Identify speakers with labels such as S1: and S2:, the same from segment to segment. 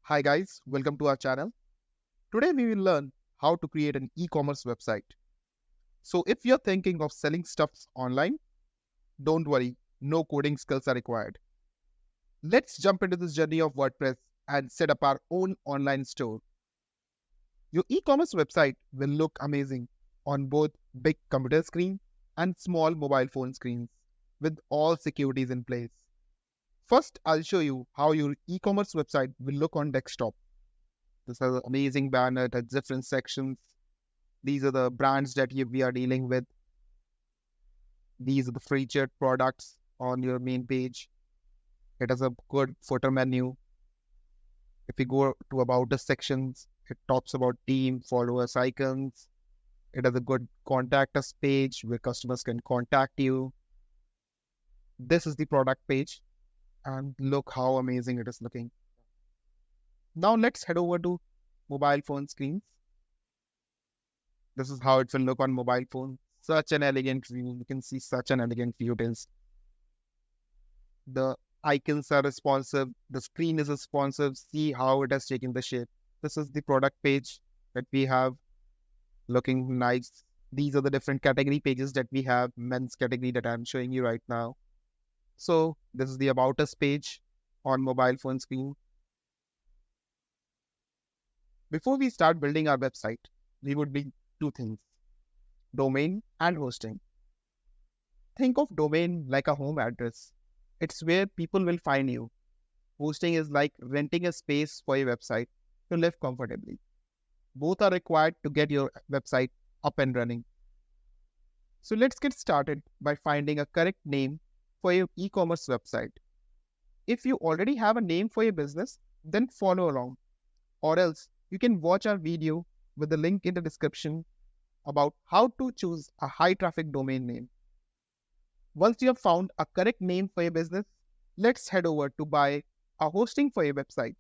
S1: Hi guys, welcome to our channel. Today we will learn how to create an e-commerce website. So if you're thinking of selling stuffs online, don't worry, no coding skills are required. Let's jump into this journey of WordPress and set up our own online store. Your e-commerce website will look amazing on both big computer screen and small mobile phone screens with all securities in place. First, I'll show you how your e-commerce website will look on desktop. This has an amazing banner, it has different sections. These are the brands that we are dealing with. These are the featured products on your main page. It has a good footer menu. If we go to about us sections, it talks about team, followers, icons. It has a good contact us page where customers can contact you. This is the product page, and look how amazing it is looking. Now let's head over to mobile phone screens. This is how it will look on mobile phone. Such an elegant view. You can see such an elegant view. It is. The icons are responsive. The screen is responsive. See how it has taken the shape. This is the product page that we have looking nice. These are the different category pages that we have. Men's category that I'm showing you right now. So this is the About Us page on mobile phone screen. Before we start building our website, we would need two things: domain and hosting. Think of domain like a home address. It's where people will find you. Hosting is like renting a space for your website to live comfortably. Both are required to get your website up and running. So let's get started by finding a correct name for your e-commerce website. If you already have a name for your business, then follow along. Or else you can watch our video with the link in the description about how to choose a high traffic domain name. Once you have found a correct name for your business, let's head over to buy a hosting for your website.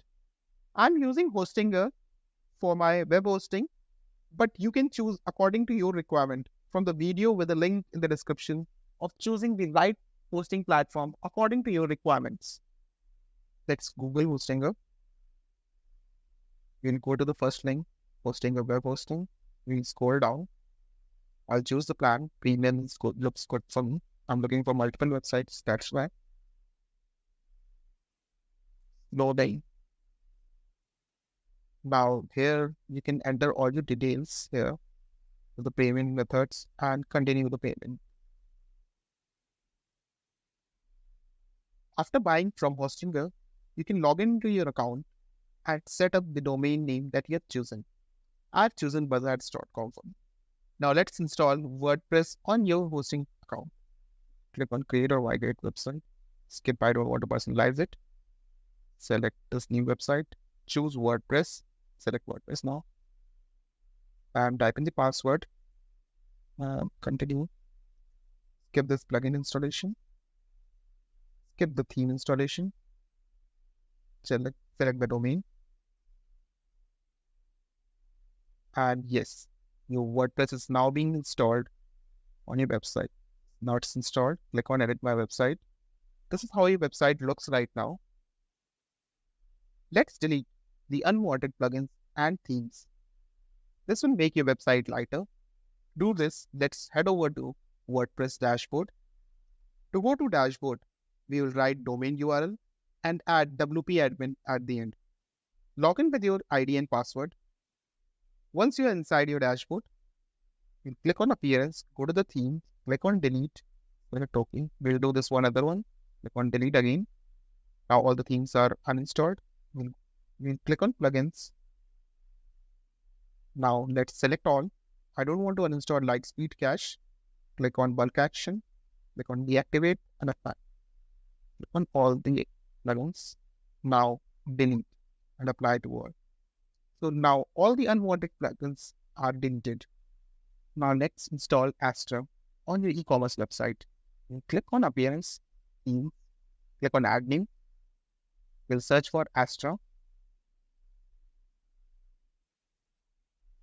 S1: I'm using Hostinger for my web hosting, but you can choose according to your requirement from the video with the link in the description of choosing the right hosting platform according to your requirements. Let's Google Hostinger. We'll go to the first link, Hostinger web hosting. We'll scroll down. I'll choose the plan. Premium looks good for me. I'm looking for multiple websites. That's why. Loading. Now here you can enter all your details here, the payment methods, and continue the payment. After buying from Hostinger, you can log into your account and set up the domain name that you have chosen. I've chosen buzzards.com for me. Now let's install WordPress on your hosting account. Click on create or migrate website. Skip, I don't want to personalize it. Select this new website. Choose WordPress. Select WordPress now. And type in the password. Continue. Skip this plugin installation. Skip the theme installation. Select the domain. And yes, your WordPress is now being installed on your website. Now it's installed. Click on edit my website. This is how your website looks right now. Let's delete the unwanted plugins and themes. This will make your website lighter. Do this, let's head over to WordPress dashboard. To go to dashboard, we will write domain URL and add WP admin at the end. Log in with your ID and password. Once you are inside your dashboard, you click on appearance, go to the theme, click on delete. Okay, we'll do this one other one. Click on delete again. Now all the themes are uninstalled. We'll click on plugins. Now let's select all. I don't want to uninstall Lightspeed Cache. Click on bulk action. Click on deactivate and apply. Click on all the plugins. Now delete and apply to all. So now all the unwanted plugins are deleted. Now let's install Astra on your e-commerce website. You click on appearance, theme, click on add new. We'll search for Astra.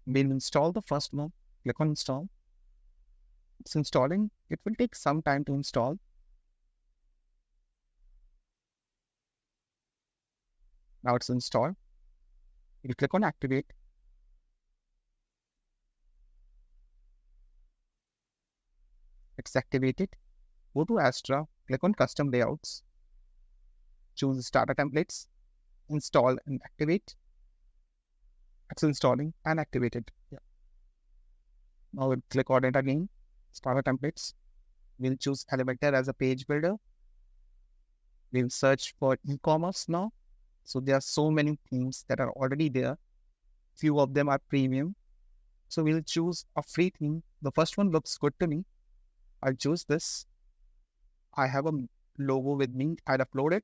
S1: We'll install the first one. Click on install. It's installing. It will take some time to install. Now it's installed.
S2: You click on activate. It's activated. Go to Astra, click on custom layouts, choose starter templates, install and activate. It's installing and activated. Yeah. Now we'll click on it again. Starter templates. We'll choose Elementor as a page builder. We'll search for e-commerce now. So there are so many themes that are already there. Few of them are premium. So we'll choose a free theme. The first one looks good to me. I'll choose this. I have a logo with me. I'll upload it.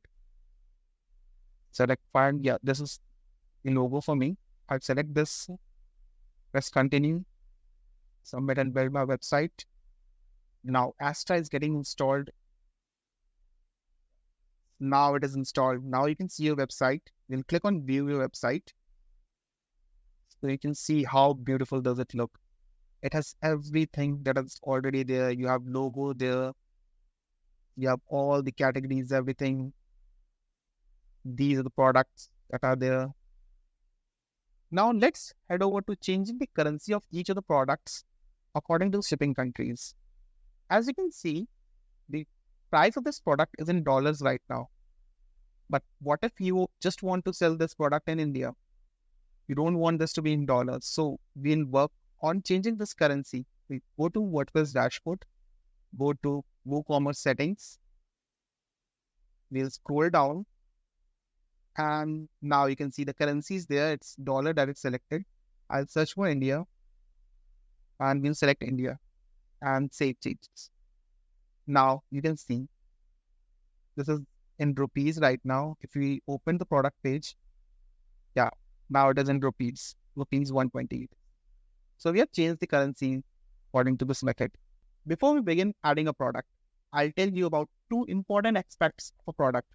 S2: Select file. Yeah, this is the logo for me. I'll select this. Press continue. Submit and build my website. Now Astra is getting installed. Now it is installed. Now you can see your website. We'll click on view your website. So you can see how beautiful does it look. It has everything that is already there. You have logo there. You have all the categories, everything. These are the products that are there. Now let's head over to changing the currency of each of the products according to shipping countries. As you can see, the price of this product is in dollars right now. But what if you just want to sell this product in India? You don't want this to be in dollars. So we'll work on changing this currency. We go to WordPress dashboard, go to WooCommerce settings. We'll scroll down and now you can see the currencies there. It's dollar that is selected. I'll search for India and we'll select India and save changes. Now you can see this is in rupees right now. If we open the product page, yeah, now it is in rupees 128. So we have changed the currency according to this method. Before we begin adding a product, I'll tell you about two important aspects of a product: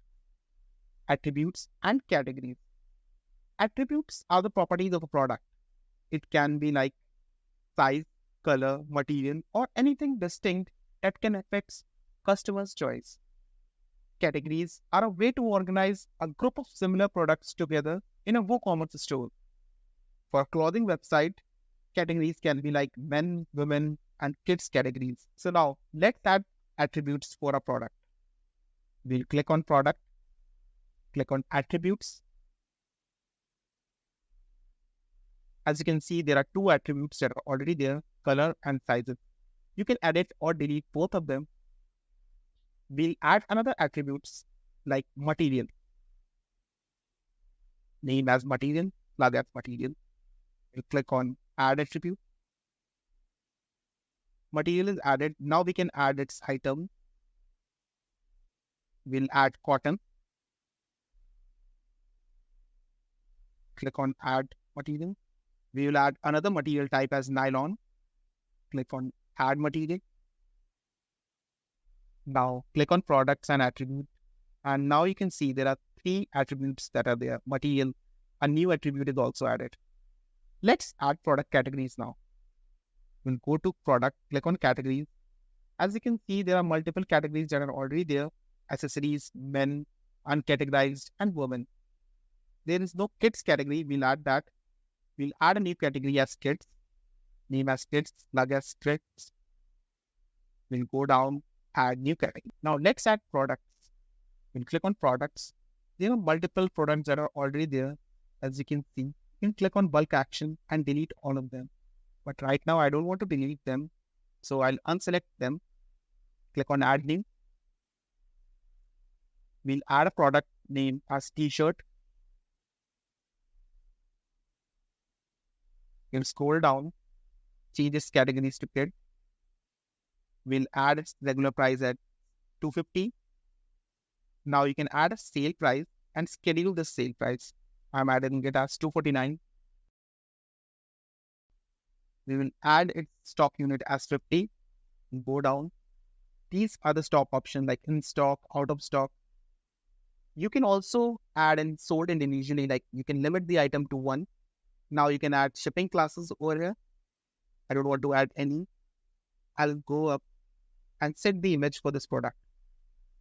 S2: attributes and categories. Attributes are the properties of a product. It can be like size, color, material, or anything distinct that can affect customers' choice. Categories are a way to organize a group of similar products together in a WooCommerce store. For a clothing website, categories can be like men, women, and kids categories. So now let's add attributes for a product. We'll click on product, click on attributes. As you can see, there are two attributes that are already there, color and sizes. You can edit or delete both of them. We'll add another attributes like material. Name as material, flag as material. We'll click on add attribute. Material is added. Now we can add its item. We'll add cotton. Click on add material. We will add another material type as nylon. Click on add material. Now click on products and attribute. And now you can see there are three attributes that are there. Material, a new attribute is also added. Let's add product categories now. We'll go to product, click on categories. As you can see, there are multiple categories that are already there: accessories, men, uncategorized, and women. There is no kids category. We'll add that. We'll add a new category as kids. Name as kids, plug as kids. We'll go down, add new category. Now let's add products. We'll click on products. There are multiple products that are already there. As you can see, you can click on bulk action and delete all of them. But right now I don't want to delete them. So I'll unselect them. Click on add new. We'll add a product name as t-shirt. We'll scroll down, change its categories to kid. We'll add its regular price at $250. Now you can add a sale price and schedule the sale price. I'm adding it as $249. We will add its stock unit as 50. Go down. These are the stock options like in stock, out of stock. You can also add and sold individually, like you can limit the item to one. Now you can add shipping classes over here. I don't want to add any. I'll go up and set the image for this product.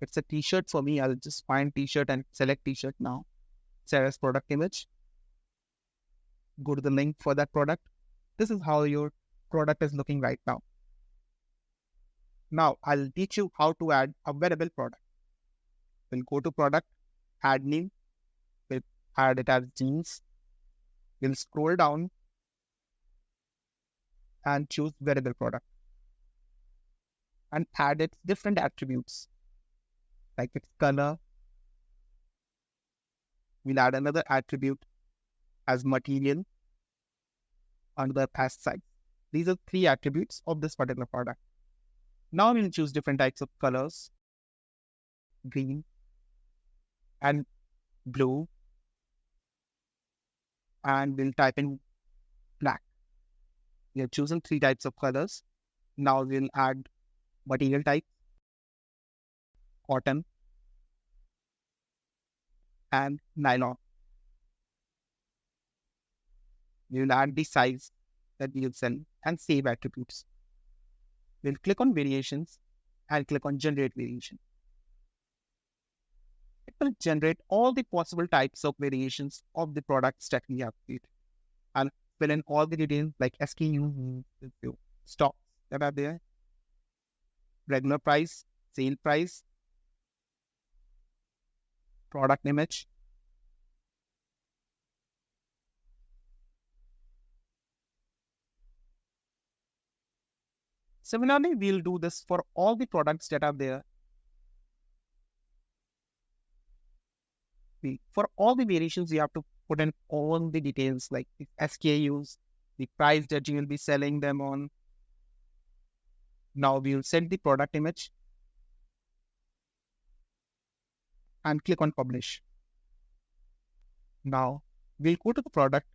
S2: It's a t-shirt for me. I'll just find t-shirt and select t-shirt now. Set as product image. go to the link for that product. This is how your product is looking right now. Now I'll teach you how to add a wearable product. We'll go to product, add new, we'll add it as jeans. We'll scroll down and choose wearable product and add its different attributes like its color. We'll add another attribute as material, another as size. These are 3 attributes of this particular product. Now we'll choose different types of colors, green and blue, and we'll type in black. We have chosen 3 types of colors. Now we'll add material type, cotton and nylon. We will add the size that we will sell and save attributes. We'll click on variations and click on generate variation. It will generate all the possible types of variations of the products that we have created. I'll fill in all the details like SKU, stocks that are there, regular price, sale price, product image, similarly, we'll do this for all the products that are there. For all the variations, you have to put in all the details like the SKUs, the price that you will be selling them on. Now we'll set the product image and click on publish. Now we'll go to the product.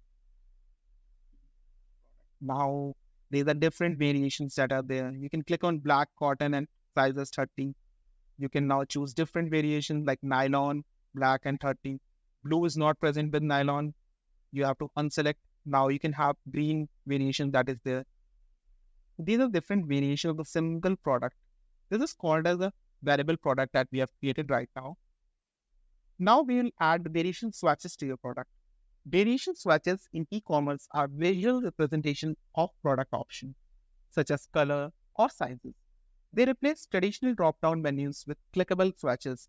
S2: Now there are different variations that are there. You can click on black, cotton and sizes 30. You can now choose different variations like nylon, black and 30. Blue is not present with nylon. You have to unselect. Now you can have green variation that is there. These are different variations of the single product. This is called as a wearable product that we have created right now. Now we will add variation swatches to your product. Variation swatches in e-commerce are visual representation of product options, such as color or sizes. They replace traditional drop-down menus with clickable swatches.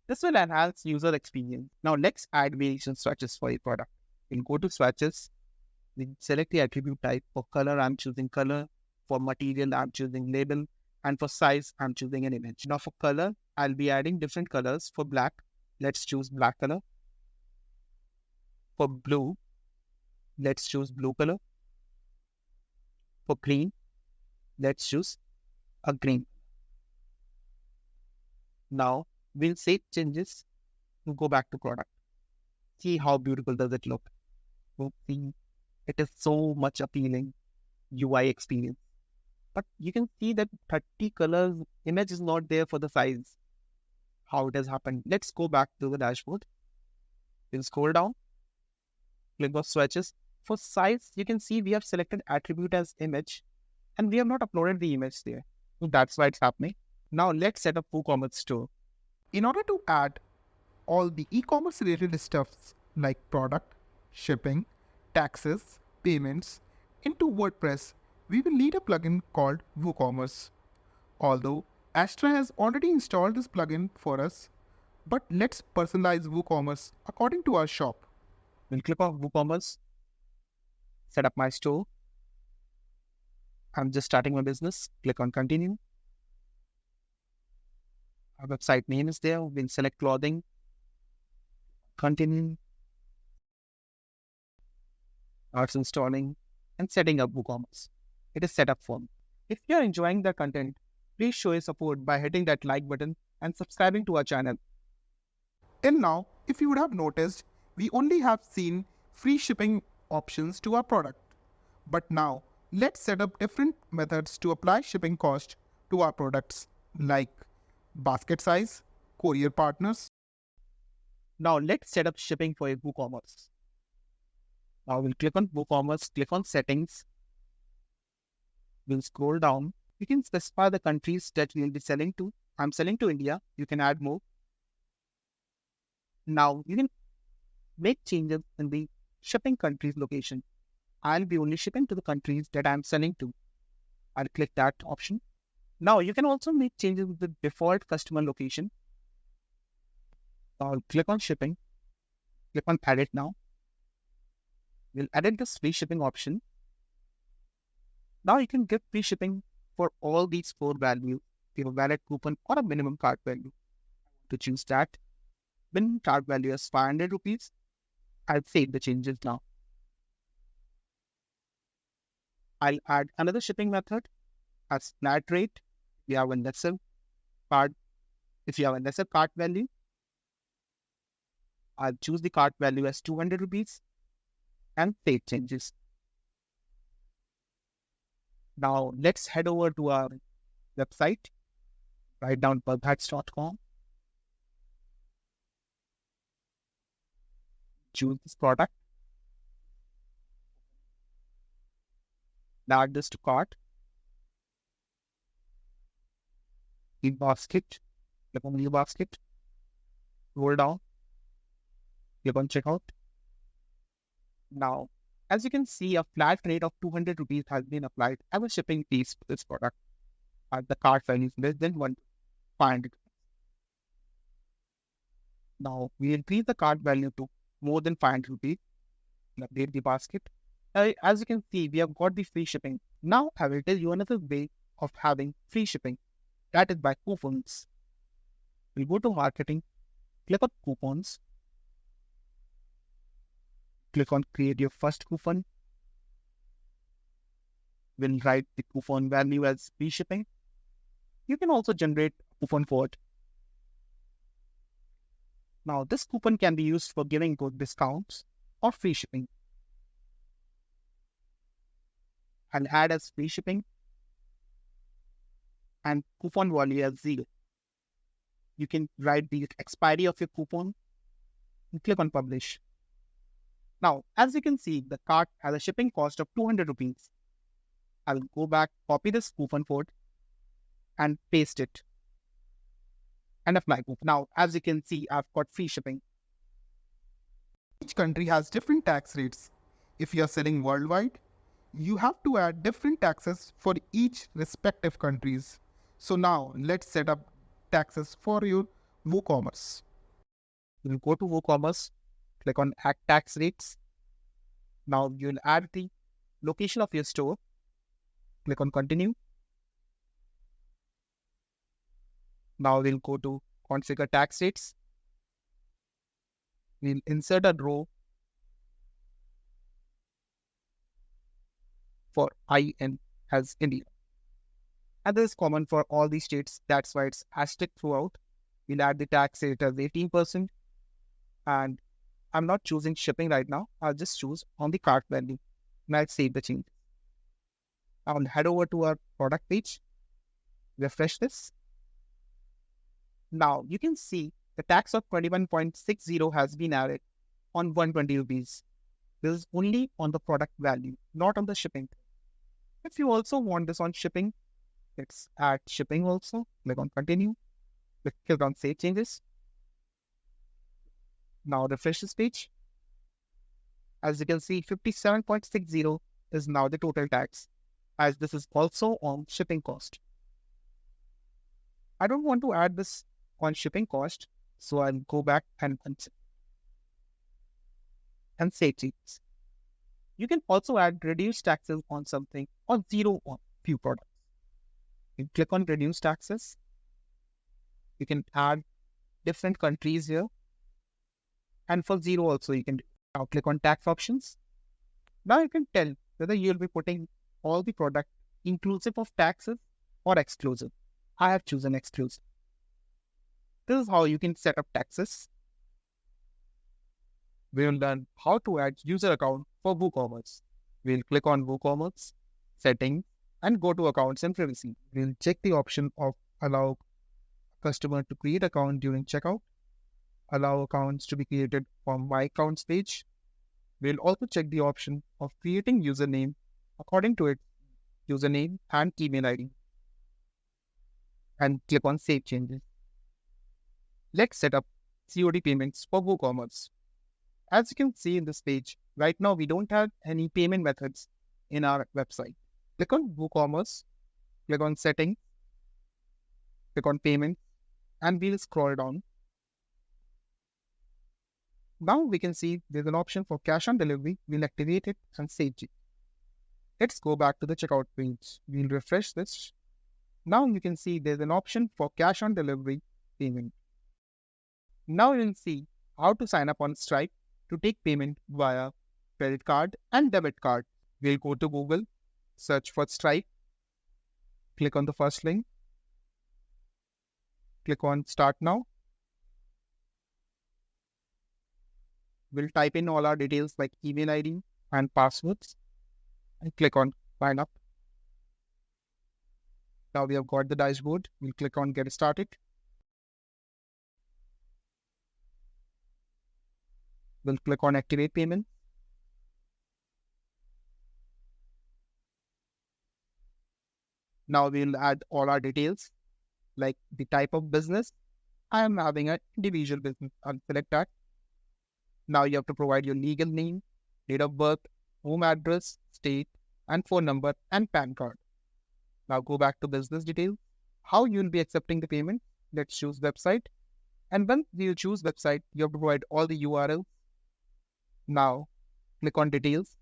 S2: This will enhance user experience. Now let's add variation swatches for your product. We'll go to swatches. We'll select the attribute type. For color, I'm choosing color. For material, I'm choosing label. And for size, I'm choosing an image. Now for color, I'll be adding different colors. For black, let's choose black color. For blue, let's choose blue color. For green, let's choose a green. Now we'll save changes to go back to product. See how beautiful does it look. See, it is so much appealing UI experience. But you can see that 30 colors image is not there for the size. How it has happened. Let's go back to the dashboard. We'll scroll down. Click on swatches. For size, you can see we have selected attribute as image and we have not uploaded the image there. So that's why it's happening. Now let's set up WooCommerce store.
S1: In order to add all the e-commerce related stuffs like product, shipping, taxes, payments into WordPress, we will need a plugin called WooCommerce. Although Astra has already installed this plugin for us, but let's personalize WooCommerce according to our shop.
S2: We'll click on WooCommerce, set up my store. I'm just starting my business. Click on continue. Our website name is there. We'll select clothing. Continue. Starts installing and setting up WooCommerce. It is set up for me. If you are enjoying the content, please show your support by hitting that like button and subscribing to our channel.
S1: Till now, if you would have noticed, we only have seen free shipping options to our product. But now, let's set up different methods to apply shipping cost to our products like basket size, courier partners.
S2: Now let's set up shipping for a WooCommerce. Now we'll click on WooCommerce, click on settings. We'll scroll down. You can specify the countries that we'll be selling to. I'm selling to India. You can add more. Now you can make changes in the shipping country's location. I'll be only shipping to the countries that I'm selling to. I'll click that option. Now you can also make changes with the default customer location. I'll click on shipping, click on edit now. We'll edit this free shipping option. Now you can give free shipping for all these four values. Give a valid coupon or a minimum cart value. To choose that, minimum cart value is 500 rupees. I'll save the changes now. I'll add another shipping method as flat rate. We have a lesser cart. If you have a lesser cart value, I'll choose the cart value as 200 rupees and save changes. Now let's head over to our website. Write down pubhats.com. Choose this product. Now add this to cart. In basket, click on new basket. Roll down. Click on checkout. Now, as you can see, a flat rate of 200 rupees has been applied as a shipping fees for this product. The cart value is less than 500. Now, we increase the cart value to more than 500 rupees. Update the basket. As you can see, we have got the free shipping. Now, I will tell you another way of having free shipping. That is by coupons. We'll go to marketing, click on coupons, click on create your first coupon. We'll write the coupon value as free shipping. You can also generate a coupon code. Now, this coupon can be used for giving both discounts or free shipping. I'll add as free shipping and coupon value as 0. You can write the expiry of your coupon and click on publish. Now, as you can see, the cart has a shipping cost of 200 rupees. I'll go back, copy this coupon code and paste it and apply coupon. Now, as you can see, I've got free shipping.
S1: Each country has different tax rates. If you are selling worldwide, you have to add different taxes for each respective countries. So now let's set up taxes for your WooCommerce.
S2: You'll go to WooCommerce, click on add tax rates. Now you'll add the location of your store. Click on continue. Now we'll go to configure tax rates. We'll insert a row for IN as India. And this is common for all these states. That's why it's hashtag throughout. We'll add the tax rate as 18%. And I'm not choosing shipping right now. I'll just choose on the cart value. And I'll save the change. I'll head over to our product page. Refresh this. Now you can see the tax of 21.60 has been added on 120 rupees. This is only on the product value, not on the shipping. If you also want this on shipping, let's add shipping also. Click on continue. Click on save changes. Now refresh this page. As you can see, 57.60 is now the total tax, as this is also on shipping cost. I don't want to add this on shipping cost, so I'll go back and save changes. You can also add reduced taxes on something or 0 on few products. You click on reduce taxes. You can add different countries here. And for 0 also you can now click on tax options. Now you can tell whether you'll be putting all the product inclusive of taxes or exclusive. I have chosen exclusive. This is how you can set up taxes. We will learn how to add user account for WooCommerce. We'll click on WooCommerce, settings, and go to accounts and privacy. We'll check the option of allow customer to create account during checkout, allow accounts to be created from my accounts page. We'll also check the option of creating username according to its username and email ID. And click on save changes. Let's set up COD payments for WooCommerce. As you can see in this page, right now we don't have any payment methods in our website. Click on WooCommerce, click on Settings, click on Payment, and we'll scroll down. Now we can see there's an option for cash on delivery. We'll activate it and save it. Let's go back to the checkout page. We'll refresh this. Now you can see there's an option for cash on delivery payment. Now you'll see how to sign up on Stripe to take payment via credit card and debit card. We'll go to Google, search for Stripe, click on the first link, click on Start Now. We'll type in all our details like email ID and passwords and click on Sign Up. Now we have got the dashboard. We'll click on Get Started. We'll click on Activate Payment. Now we'll add all our details like the type of business. I am having an individual business. I'll select that. Now you have to provide your legal name, date of birth, home address, state, and phone number and PAN card. Now go back to business details. How you will be accepting the payment? Let's choose website. And once you choose website, you have to provide all the URLs. Now click on details.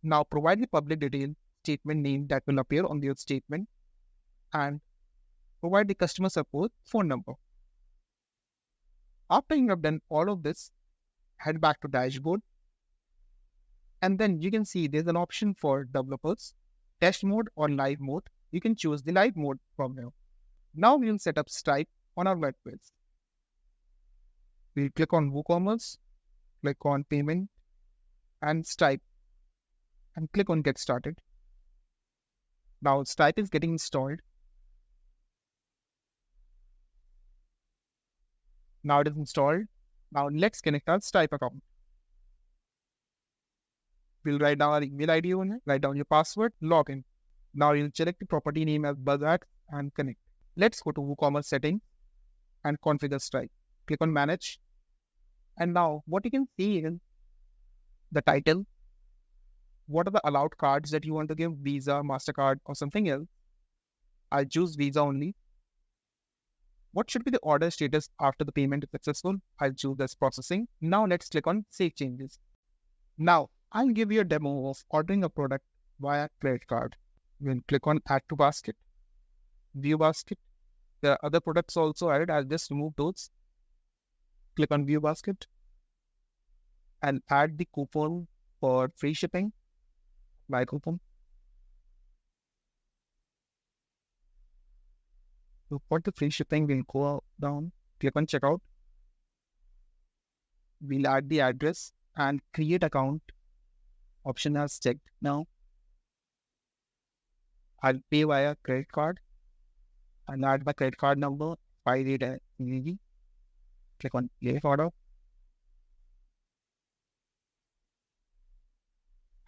S2: Now provide the public detail statement name that will appear on your statement and provide the customer support phone number. After you have done all of this, head back to dashboard. And then you can see there's an option for developers, test mode or live mode. You can choose the live mode from here. Now we will set up Stripe on our web page. We'll click on WooCommerce, click on Payment and Stripe and click on Get Started. Now Stripe is getting installed. Now it is installed. Now let's connect our Stripe account. We'll write down our email ID on it, write down your password, log in. Now you'll select the property name as BuzzAds and connect. Let's go to WooCommerce settings and configure Stripe. Click on Manage. And now what you can see is the title. What are the allowed cards that you want to give? Visa, MasterCard, or something else. I'll choose Visa only. What should be the order status after the payment is successful? I'll choose as processing. Now let's click on Save Changes. Now I'll give you a demo of ordering a product via credit card. We'll click on Add to Basket, View Basket. There are other products also added. I'll just remove those. Click on View Basket and add the coupon for free shipping. Buy coupon. So for the free shipping, we'll go down, click on Checkout. We'll add the address and create account. Option has checked now. I'll pay via credit card and add my credit card number, 58 EVG. Click on Place Order.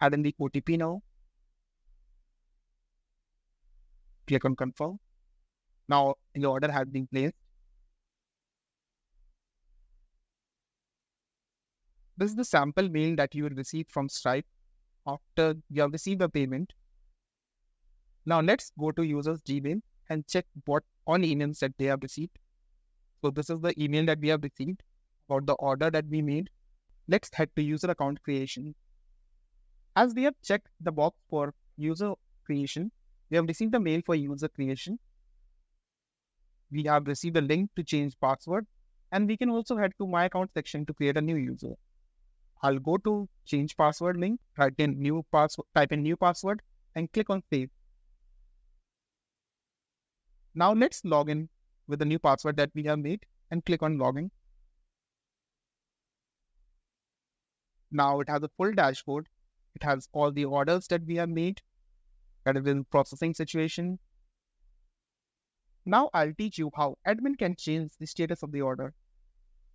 S2: Add in the OTP now. Click on Confirm. Now the order has been placed. This is the sample mail that you will receive from Stripe after you have received the payment. Now let's go to user's Gmail and check what all emails that they have received. So this is the email that we have received about the order that we made. Let's head to user account creation. As we have checked the box for user creation, we have received a mail for user creation. We have received a link to change password, and we can also head to My Account section to create a new user. I'll go to Change Password link, type in new password, and click on Save. Now let's log in with the new password that we have made and click on Login. Now it has a full dashboard. It has all the orders that we have made, that is in processing situation. Now I'll teach you how admin can change the status of the order.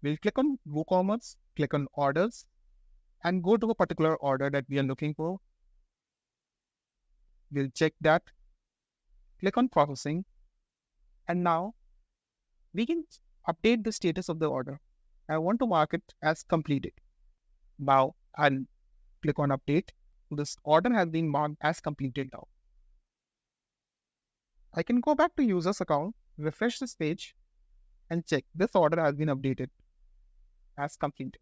S2: We'll click on WooCommerce, click on Orders, and go to a particular order that we are looking for. We'll check that, click on Processing, and now we can update the status of the order. I want to mark it as completed. Now I'll click on update. This order has been marked as completed now. I can go back to user's account, refresh this page, and check this order has been updated as completed.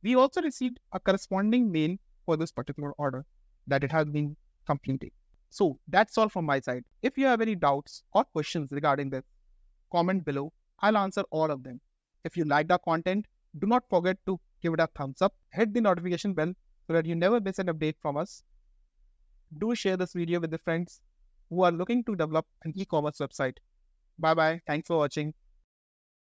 S2: We also received a corresponding mail for this particular order that it has been completed. So that's all from my side. If you have any doubts or questions regarding this, comment below. I'll answer all of them. If you liked our content, do not forget to give it a thumbs up, hit the notification bell so that you never miss an update from us. Do share this video with the friends who are looking to develop an e-commerce website. Bye bye. Thanks for watching.